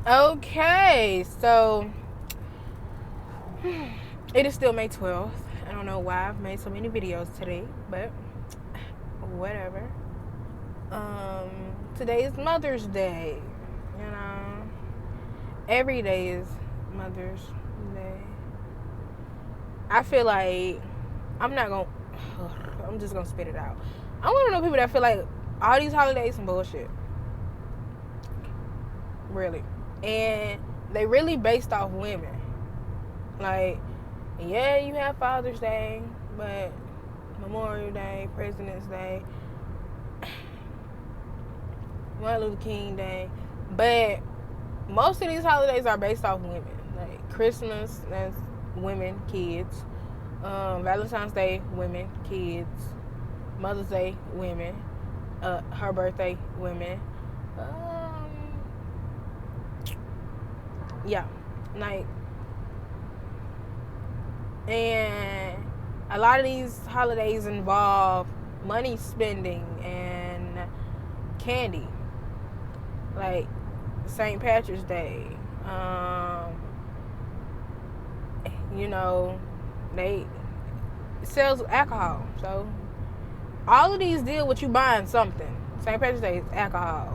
Okay, so it is still May 12th. I don't know why I've made so many videos today, but whatever. Today is Mother's Day. You know, every day is Mother's Day. I feel like I'm not gonna. I'm just gonna spit it out. I want to know people that feel like all these holidays some bullshit, really, and they really based off women. Like, yeah, you have Father's Day, but Memorial Day, President's Day, Martin Luther King Day, but most of these holidays are based off women. Like Christmas, that's women, kids. Valentine's Day, women, kids. Mother's Day, women. Her birthday, women. Yeah, like, and a lot of these holidays involve money spending and candy, like St. Patrick's Day. You know, they sells alcohol, so all of these deal with you buying something. St. Patrick's Day is alcohol.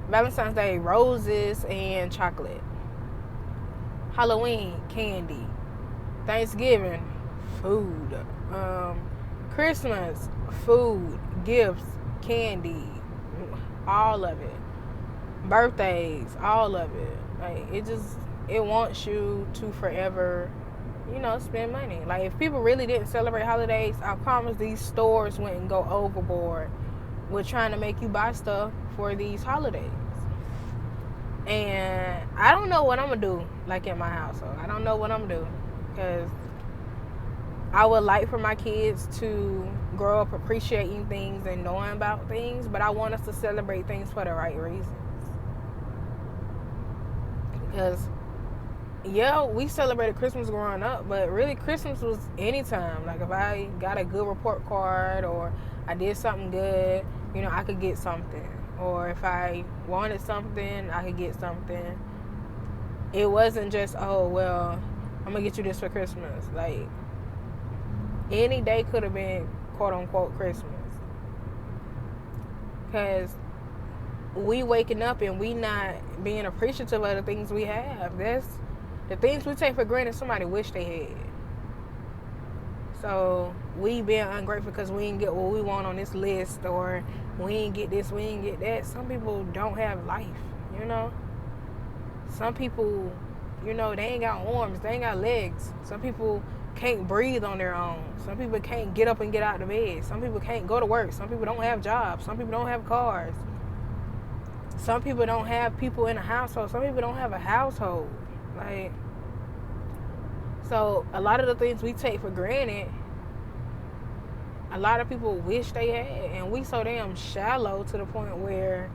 Valentine's Day, roses and chocolate. Halloween, candy. Thanksgiving, food. Christmas, food, gifts, candy, all of it. Birthdays, all of it. Like, it wants you to forever, spend money. Like, if people really didn't celebrate holidays, I promise these stores wouldn't go overboard with trying to make you buy stuff for these holidays. And I don't know what I'm gonna do, like, in my household. I don't know what I'm gonna do, because I would like for my kids to grow up appreciating things and knowing about things, but I want us to celebrate things for the right reasons. Because, yeah, we celebrated Christmas growing up, but really Christmas was anytime. Like, if I got a good report card or I did something good, I could get something. Or if I wanted something, I could get something. It wasn't just, oh, well, I'm going to get you this for Christmas. Like, any day could have been, quote unquote, Christmas. Because we waking up and we not being appreciative of the things we have. That's the things we take for granted. Somebody wish they had. So we being ungrateful because we didn't get what we want on this list, or we didn't get this, we didn't get that. Some people don't have life. Some people, they ain't got arms, they ain't got legs. Some people can't breathe on their own. Some people can't get up and get out of bed. Some people can't go to work. Some people don't have jobs. Some people don't have cars. Some people don't have people in a household. Some people don't have a household. Like, so a lot of the things we take for granted, a lot of people wish they had, and we so damn shallow to the point where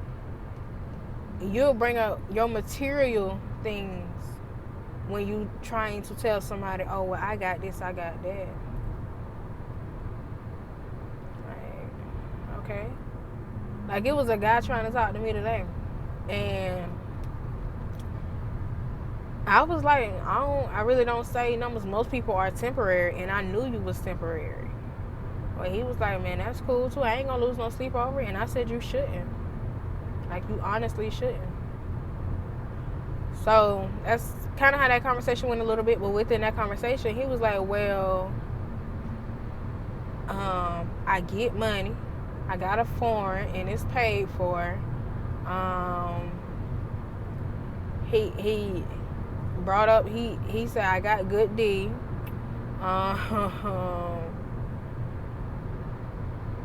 you'll bring up your material things when you trying to tell somebody, oh, well, I got this, I got that. Like, okay. Like, it was a guy trying to talk to me today, and I was like, I really don't say numbers. Most people are temporary, and I knew you was temporary. But he was like, man, that's cool too. I ain't gonna lose no sleep over it. And I said, you shouldn't. Like, you honestly shouldn't. So that's kind of how that conversation went a little bit. But within that conversation, he was like, well, I get money. I got a foreign, and it's paid for. He brought up, he said, I got good D.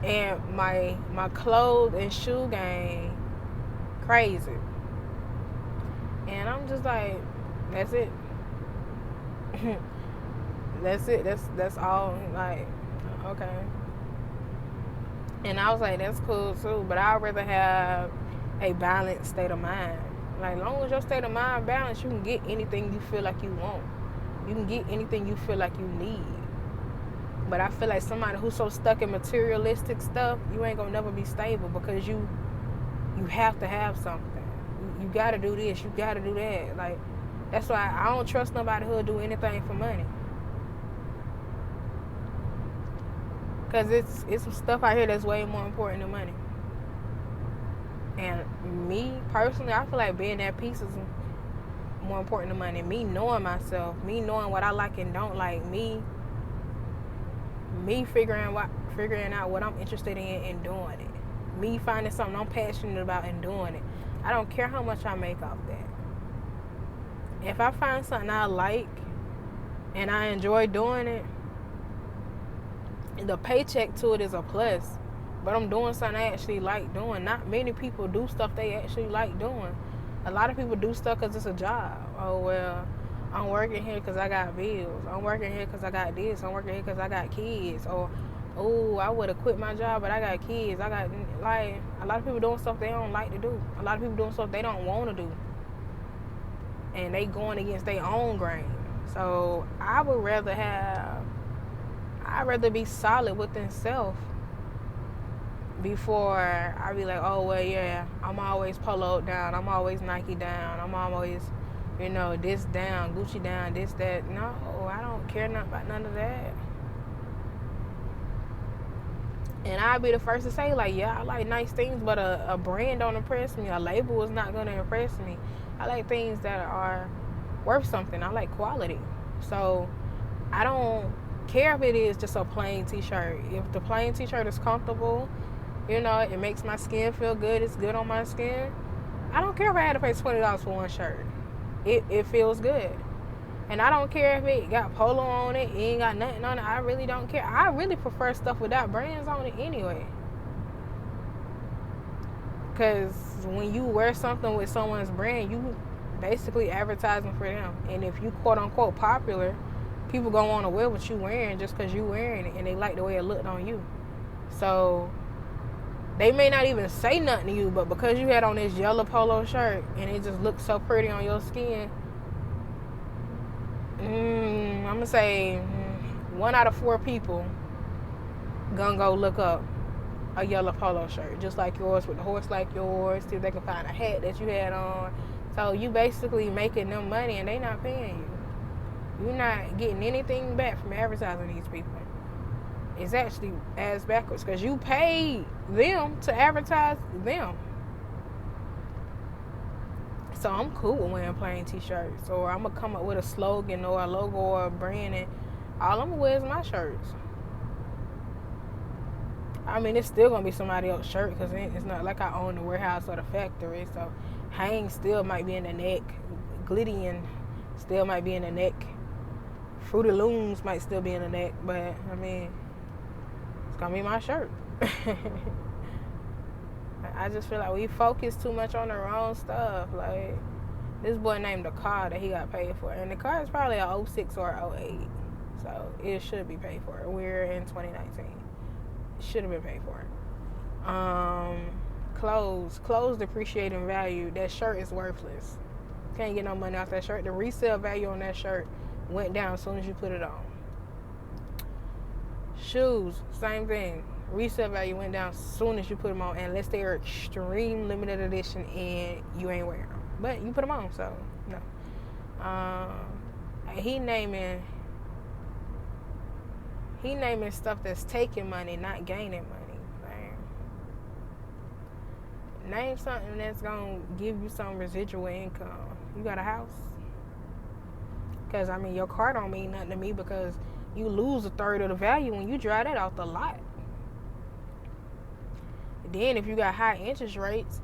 And my clothes and shoe game crazy. And I'm just like, that's it. That's it. That's all. Like, okay. And I was like, that's cool too, but I'd rather have a balanced state of mind. Like, as long as your state of mind balanced, you can get anything you feel like you want. You can get anything you feel like you need. But I feel like somebody who's so stuck in materialistic stuff, you ain't gonna never be stable, because you have to have something. you gotta do this, you gotta do that. Like, that's why I don't trust nobody who'll do anything for money. Because it's some stuff out here that's way more important than money. And me, personally, I feel like being at peace is more important than money. Me knowing myself, me knowing what I like and don't like, me figuring out what I'm interested in and doing it. Me finding something I'm passionate about and doing it. I don't care how much I make off that. If I find something I like and I enjoy doing it, the paycheck to it is a plus. But I'm doing something I actually like doing. Not many people do stuff they actually like doing. A lot of people do stuff because it's a job. Oh, well, I'm working here because I got bills. I'm working here because I got this. I'm working here because I got kids. Or, oh, I would have quit my job, but I got kids. I got, like, a lot of people doing stuff they don't like to do. A lot of people doing stuff they don't want to do. And they going against their own grain. So I'd rather be solid within self before I be like, oh, well, yeah, I'm always poloed down. I'm always Nike down. I'm always, this down, Gucci down, this, that. No, I don't care nothing about none of that. And I'll be the first to say, like, yeah, I like nice things, but a brand don't impress me. A label is not going to impress me. I like things that are worth something. I like quality. So I don't care if it is just a plain t-shirt. If the plain t-shirt is comfortable, it makes my skin feel good, it's good on my skin, I don't care if I had to pay $20 for one shirt. It feels good. And I don't care if it got polo on it, it ain't got nothing on it. I really don't care. I really prefer stuff without brands on it anyway. Because when you wear something with someone's brand, you basically advertising for them. And if you quote unquote popular, people gonna want to wear what you wearing just because you wearing it and they like the way it looked on you. So they may not even say nothing to you, but because you had on this yellow polo shirt and it just looks so pretty on your skin, I'm gonna say 1 out of 4 people gonna go look up a yellow polo shirt just like yours with the horse like yours, see if they can find a hat that you had on. So you basically making them money and they not paying you. You're not getting anything back from advertising these people. It's actually ass backwards because you paid them to advertise them. So I'm cool with wearing plain t-shirts, or I'm going to come up with a slogan or a logo or a brand, and all I'm going to wear is my shirts. I mean, it's still going to be somebody else's shirt because it's not like I own the warehouse or the factory. So Hanes still might be in the neck. Glydian still might be in the neck. Fruity Looms might still be in the neck, but I mean, it's gonna be my shirt. I just feel like we focus too much on the wrong stuff. Like, this boy named a car that he got paid for, and the car is probably a 06 or a 08, so it should be paid for. We're in 2019. It should have been paid for. Clothes depreciate in value. That shirt is worthless. Can't get no money off that shirt. The resale value on that shirt went down as soon as you put it on. Shoes, same thing. Resale value went down as soon as you put them on, unless they are extreme limited edition and you ain't wearing them. But you put them on, so no. He naming stuff that's taking money, not gaining money. Man. Name something that's gonna give you some residual income. You got a house? Because, I mean, your car don't mean nothing to me because you lose a third of the value when you drive that off the lot. Then if you got high interest rates,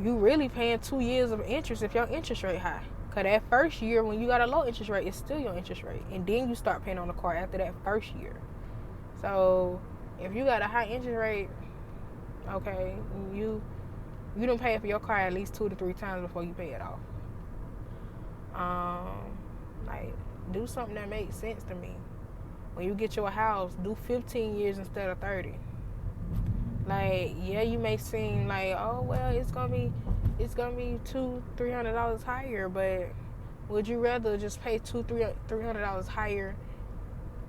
you really paying 2 years of interest if your interest rate high. Because that first year when you got a low interest rate, it's still your interest rate. And then you start paying on the car after that first year. So if you got a high interest rate, okay, you don't pay for your car at least 2 to 3 times before you pay it off. Like, do something that makes sense to me. When you get your house, do 15 years instead of 30. Like, yeah, you may seem like, oh, well, it's gonna be $200-$300 higher, but would you rather just pay $300 higher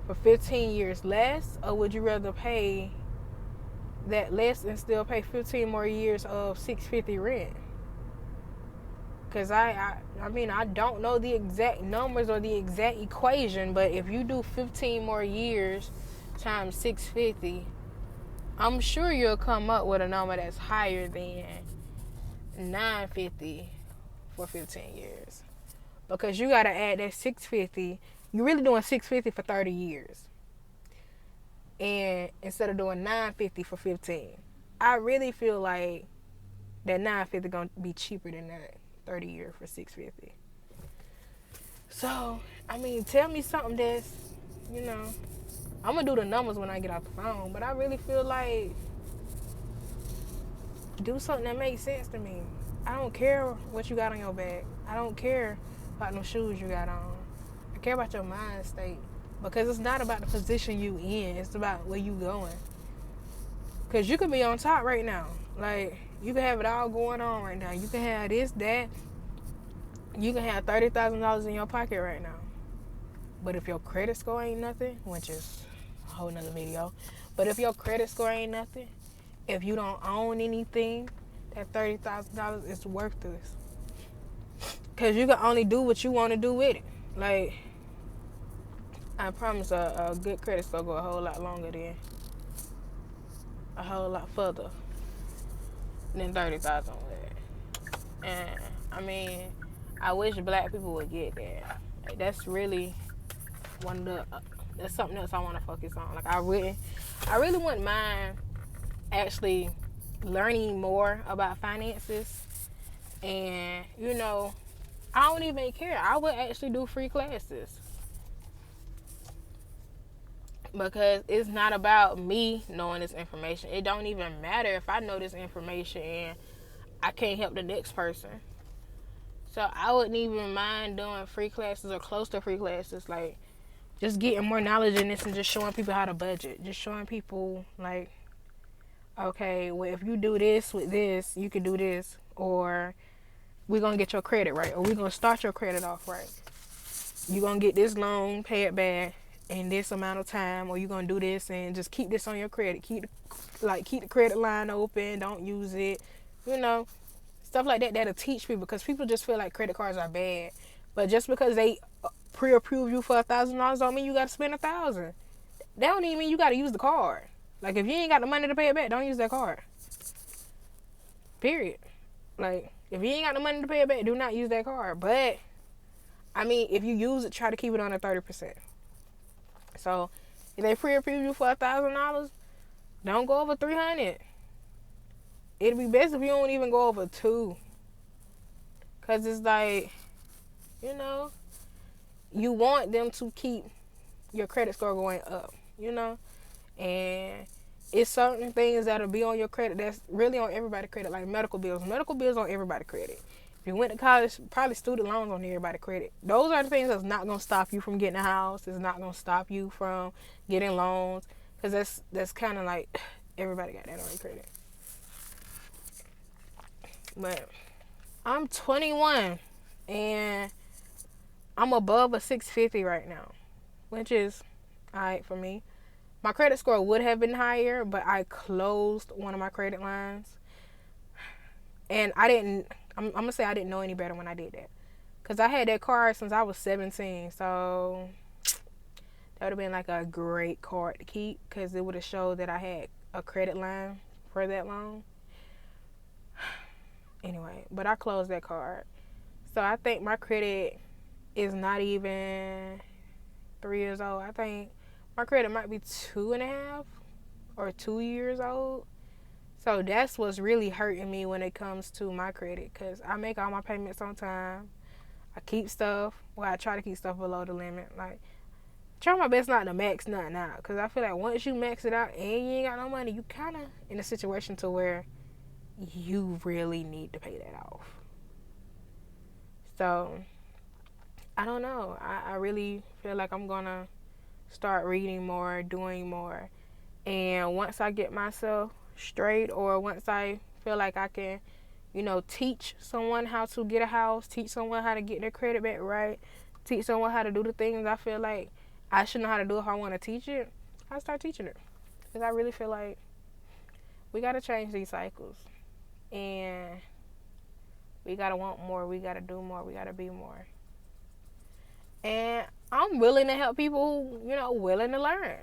for 15 years less, or would you rather pay that less and still pay 15 more years of $650 rent? Because I mean, I don't know the exact numbers or the exact equation, but if you do 15 more years times 650, I'm sure you'll come up with a number that's higher than 950 for 15 years. Because you got to add that 650. You're really doing 650 for 30 years. And instead of doing 950 for 15. I really feel like that 950 going to be cheaper than that 30 year for 650. So, I mean, tell me something that's, you know, I'm going to do the numbers when I get off the phone, but I really feel like do something that makes sense to me. I don't care what you got on your back. I don't care about no shoes you got on. I care about your mind state. Because it's not about the position you in. It's about where you going. Because you could be on top right now. Like, you can have it all going on right now. You can have this, that. You can have $30,000 in your pocket right now. But if your credit score ain't nothing, which is a whole nother video. But if your credit score ain't nothing, if you don't own anything, that $30,000 is worthless. Because you can only do what you want to do with it. Like, I promise a good credit score go a whole lot longer than, a whole lot further than 30,000 with. And, I mean, I wish black people would get that. Like, that's really one of the, that's something else I want to focus on. Like, I really wouldn't mind actually learning more about finances. And, you know, I don't even care. I would actually do free classes. Because it's not about me knowing this information. It don't even matter if I know this information and I can't help the next person. So I wouldn't even mind doing free classes or close to free classes. Like, just getting more knowledge in this and just showing people how to budget. Just showing people, like, okay, well, if you do this with this, you can do this. Or we're going to get your credit right. Or we're going to start your credit off right. You're going to get this loan, pay it back in this amount of time. Or you're going to do this and just keep this on your credit. Keep the credit line open. Don't use it. You know, stuff like that that'll teach people. Because people just feel like credit cards are bad. But just because they pre-approve you for $1,000 don't mean you got to spend $1,000. That don't even mean you got to use the card. Like, if you ain't got the money to pay it back, don't use that card. Period. Like, if you ain't got the money to pay it back, do not use that card. But, I mean, if you use it, try to keep it under 30%. So, if they pre-approve you for $1,000, don't go over $300. It'd be best if you don't even go over $200. Because it's like, you know, you want them to keep your credit score going up, you know? And it's certain things that'll be on your credit that's really on everybody's credit, like medical bills. Medical bills on everybody's credit. If you went to college, probably student loans on everybody's credit. Those are the things that's not going to stop you from getting a house. It's not going to stop you from getting loans. Because that's kind of like everybody got that on their credit. But I'm 21 and I'm above a 650 right now, which is alright for me. My credit score would have been higher, but I closed one of my credit lines. And I'm going to say I didn't know any better when I did that. Because I had that card since I was 17. So that would have been like a great card to keep. Because it would have showed that I had a credit line for that long. Anyway, but I closed that card. So I think my credit is not even 3 years old. I think my credit might be 2.5 or 2 years old. So that's what's really hurting me when it comes to my credit. Because I make all my payments on time. I keep stuff. Well, I try to keep stuff below the limit. Like, try my best not to max nothing out. Because I feel like once you max it out and you ain't got no money, you kind of in a situation to where you really need to pay that off. So, I don't know. I really feel like I'm going to start reading more, doing more. And once I get myself straight, or once I feel like I can, you know, teach someone how to get a house, teach someone how to get their credit back right, teach someone how to do the things I feel like I should know how to do if I want to teach it, I start teaching it. Because I really feel like we got to change these cycles. And We gotta want more. We gotta do more. We gotta be more. And I'm willing to help people who, willing to learn.